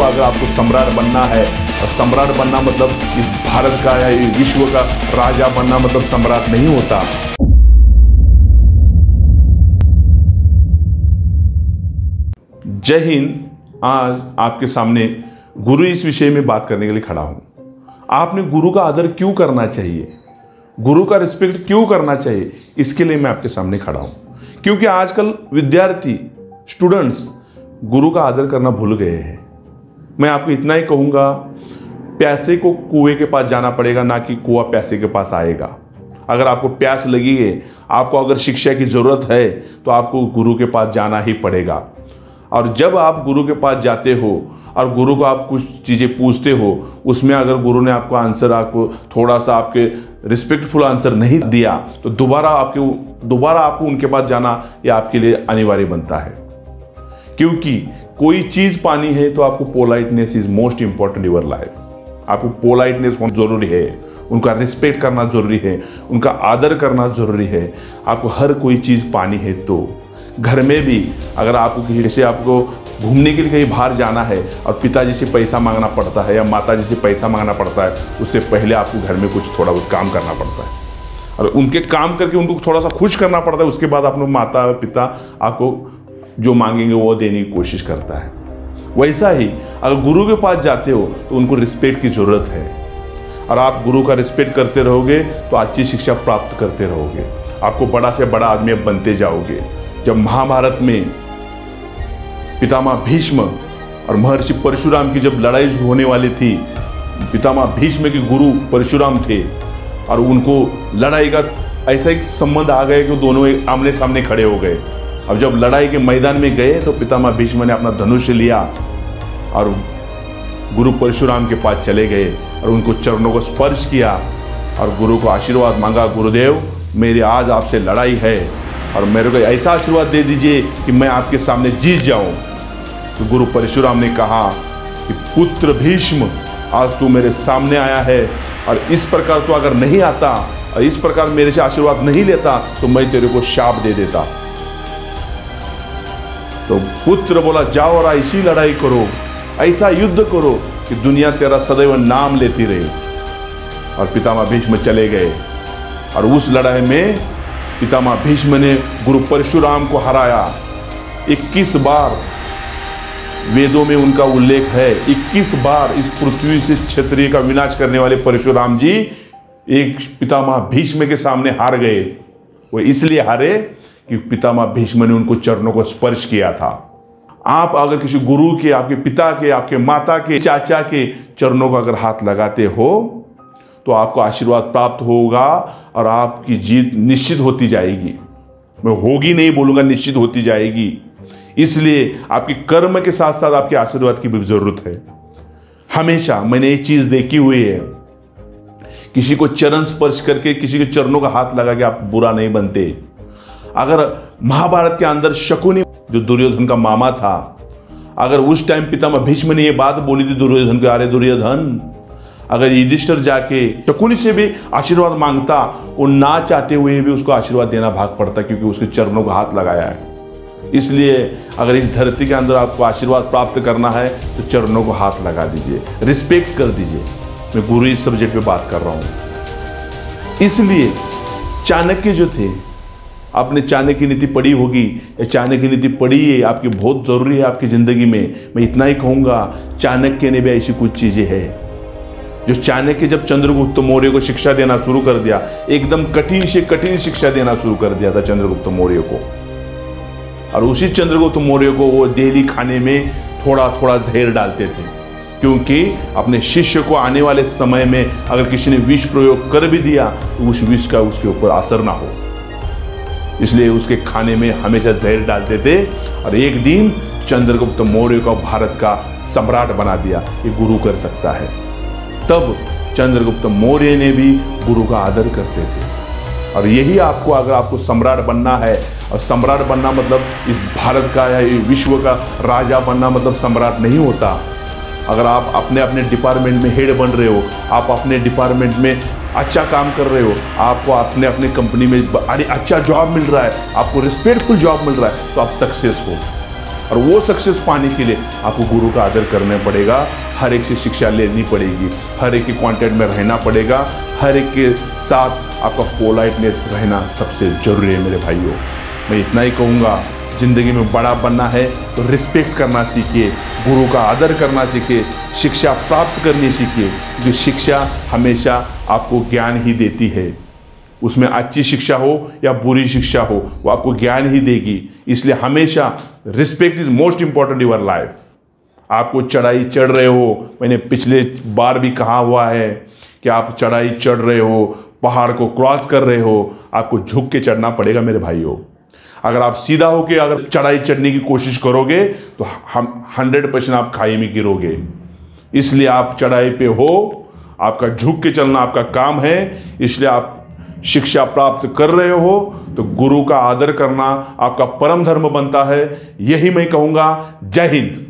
आपको अगर आपको सम्राट बनना है, और सम्राट बनना मतलब इस भारत का या विश्व का राजा बनना मतलब सम्राट नहीं होता। जय हिंद। आज आपके सामने गुरु इस विषय में बात करने के लिए खड़ा हूं। आपने गुरु का आदर क्यों करना चाहिए, गुरु का रिस्पेक्ट क्यों करना चाहिए, इसके लिए मैं आपके सामने खड़ा हूं। क्योंकि आजकल विद्यार्थी स्टूडेंट्स गुरु का आदर करना भूल गए हैं। मैं आपको इतना ही कहूँगा, प्यासे को कुएं के पास जाना पड़ेगा, ना कि कुआं प्यासे के पास आएगा। अगर आपको प्यास लगी है, आपको अगर शिक्षा की ज़रूरत है, तो आपको गुरु के पास जाना ही पड़ेगा। और जब आप गुरु के पास जाते हो और गुरु को आप कुछ चीज़ें पूछते हो, उसमें अगर गुरु ने आपको आंसर, आपको थोड़ा सा आपके रिस्पेक्टफुल आंसर नहीं दिया, तो दोबारा आपको उनके पास जाना ये आपके लिए अनिवार्य बनता है। क्योंकि कोई चीज़ पानी है तो आपको politeness is most important in your life. आपको पोलाइटनेस होना जरूरी है, उनका रिस्पेक्ट करना जरूरी है, उनका आदर करना जरूरी है। आपको हर कोई चीज़ पानी है तो घर में भी अगर आपको किसी से आपको घूमने के लिए कहीं बाहर जाना है और पिताजी से पैसा मांगना पड़ता है या माताजी से पैसा मांगना पड़ता है, उससे पहले आपको घर में कुछ थोड़ा बहुत काम करना पड़ता है और उनके काम करके उनको थोड़ा सा खुश करना पड़ता है। उसके बाद अपने माता पिता आपको जो मांगेंगे वो देने की कोशिश करता है। वैसा ही अगर गुरु के पास जाते हो तो उनको रिस्पेक्ट की ज़रूरत है, और आप गुरु का रिस्पेक्ट करते रहोगे तो अच्छी शिक्षा प्राप्त करते रहोगे, आपको बड़ा से बड़ा आदमी बनते जाओगे। जब महाभारत में पितामह भीष्म और महर्षि परशुराम की जब लड़ाई होने वाली थी, पितामह भीष्म के गुरु परशुराम थे और उनको लड़ाई का ऐसा एक संबंध आ गया कि दोनों आमने सामने खड़े हो गए। अब जब लड़ाई के मैदान में गए तो पितामह भीष्म ने अपना धनुष लिया और गुरु परशुराम के पास चले गए और उनको चरणों को स्पर्श किया और गुरु को आशीर्वाद मांगा, गुरुदेव मेरी आज आपसे लड़ाई है और मेरे को ऐसा आशीर्वाद दे दीजिए कि मैं आपके सामने जीत जाऊं। तो गुरु परशुराम ने कहा कि पुत्र भीष्म, आज तू मेरे सामने आया है और इस प्रकार तू अगर नहीं आता और इस प्रकार मेरे से आशीर्वाद नहीं लेता तो मैं तेरे को शाप दे देता। तो पुत्र बोला, जाओ और ऐसी लड़ाई करो, ऐसा युद्ध करो कि दुनिया तेरा सदैव नाम लेती रहे। और पितामह भीष्म चले गए और उस लड़ाई में पितामह भीष्म ने गुरु परशुराम को हराया। 21 बार वेदों में उनका उल्लेख है, 21 बार इस पृथ्वी से क्षत्रिय का विनाश करने वाले परशुराम जी एक पितामह भीष्म के सामने हार गए। वो इसलिए हारे कि पितामह भीष्म ने उनको चरणों को स्पर्श किया था। आप अगर किसी गुरु के, आपके पिता के, आपके माता के, चाचा के चरणों को अगर हाथ लगाते हो तो आपको आशीर्वाद प्राप्त होगा और आपकी जीत निश्चित होती जाएगी। मैं होगी नहीं बोलूँगा, निश्चित होती जाएगी। इसलिए आपके कर्म के साथ साथ आपके आशीर्वाद की भी जरूरत है। हमेशा मैंने एक चीज़ देखी हुई है, किसी को चरण स्पर्श करके, किसी के चरणों का हाथ लगा के आप बुरा नहीं बनते। अगर महाभारत के अंदर शकुनी जो दुर्योधन का मामा था, अगर उस टाइम पितामह भीष्म ने ये बात बोली थी दुर्योधन को, अरे दुर्योधन, अगर युधिष्ठिर जाके शकुनी से भी आशीर्वाद मांगता, वो ना चाहते हुए भी उसको आशीर्वाद देना भाग पड़ता, क्योंकि उसके चरणों का हाथ लगाया है। इसलिए अगर इस धरती के अंदर आपको आशीर्वाद प्राप्त करना है तो चरणों को हाथ लगा दीजिए, रिस्पेक्ट कर दीजिए। मैं गुरु इस सब्जेक्ट पे बात कर रहा हूँ। इसलिए चाणक्य जो थे, आपने चाणक्य की नीति पढ़ी होगी या चाणक्य की नीति पढ़ी है, आपकी बहुत ज़रूरी है आपकी ज़िंदगी में। मैं इतना ही कहूँगा, चाणक्य ने भी ऐसी कुछ चीज़ें हैं जो चाणक्य जब चंद्रगुप्त मौर्य को शिक्षा देना शुरू कर दिया, एकदम कठिन से कठिन शिक्षा देना शुरू कर दिया था चंद्रगुप्त मौर्य को। और उसी चंद्रगुप्त मौर्य को वो डेली खाने में थोड़ा थोड़ा जहर डालते थे, क्योंकि अपने शिष्य को आने वाले समय में अगर किसी ने विष प्रयोग कर भी दिया तो उस विष का उसके ऊपर असर ना हो, इसलिए उसके खाने में हमेशा जहर डालते थे। और एक दिन चंद्रगुप्त मौर्य को भारत का सम्राट बना दिया। ये गुरु कर सकता है। तब चंद्रगुप्त मौर्य ने भी गुरु का आदर करते थे। और यही आपको, अगर आपको सम्राट बनना है, और सम्राट बनना मतलब इस भारत का या विश्व का राजा बनना मतलब सम्राट नहीं होता। अगर आप अपने अपने डिपार्टमेंट में हेड बन रहे हो, आप अपने डिपार्टमेंट में अच्छा काम कर रहे हो, आपको अपने अपने कंपनी में अच्छा जॉब मिल रहा है, आपको रिस्पेक्टफुल जॉब मिल रहा है, तो आप सक्सेस हो। और वो सक्सेस पाने के लिए आपको गुरु का आदर करना पड़ेगा, हर एक से शिक्षा लेनी पड़ेगी, हर एक के कांटेक्ट में रहना पड़ेगा, हर एक के साथ आपका पोलाइटनेस रहना सबसे जरूरी है मेरे भाइयों। मैं इतना ही कहूँगा, ज़िंदगी में बड़ा बनना है तो रिस्पेक्ट करना सीखिए, गुरु का आदर करना सीखिए, शिक्षा प्राप्त करनी सीखिए, क्योंकि शिक्षा हमेशा आपको ज्ञान ही देती है। उसमें अच्छी शिक्षा हो या बुरी शिक्षा हो, वो आपको ज्ञान ही देगी। इसलिए हमेशा respect is most important in your life. आपको चढ़ाई चढ़ रहे हो, मैंने पिछले बार भी कहा हुआ है कि आप चढ़ाई चढ़ रहे हो, पहाड़ को क्रॉस कर रहे हो, आपको झुक के चढ़ना पड़ेगा मेरे भाइयों। अगर आप सीधा होके अगर चढ़ाई चढ़ने की कोशिश करोगे तो हम 100% आप खाई में गिरोगे। इसलिए आप चढ़ाई पे हो, आपका झुक के चलना आपका काम है। इसलिए आप शिक्षा प्राप्त कर रहे हो तो गुरु का आदर करना आपका परम धर्म बनता है। यही मैं कहूँगा। जय हिंद।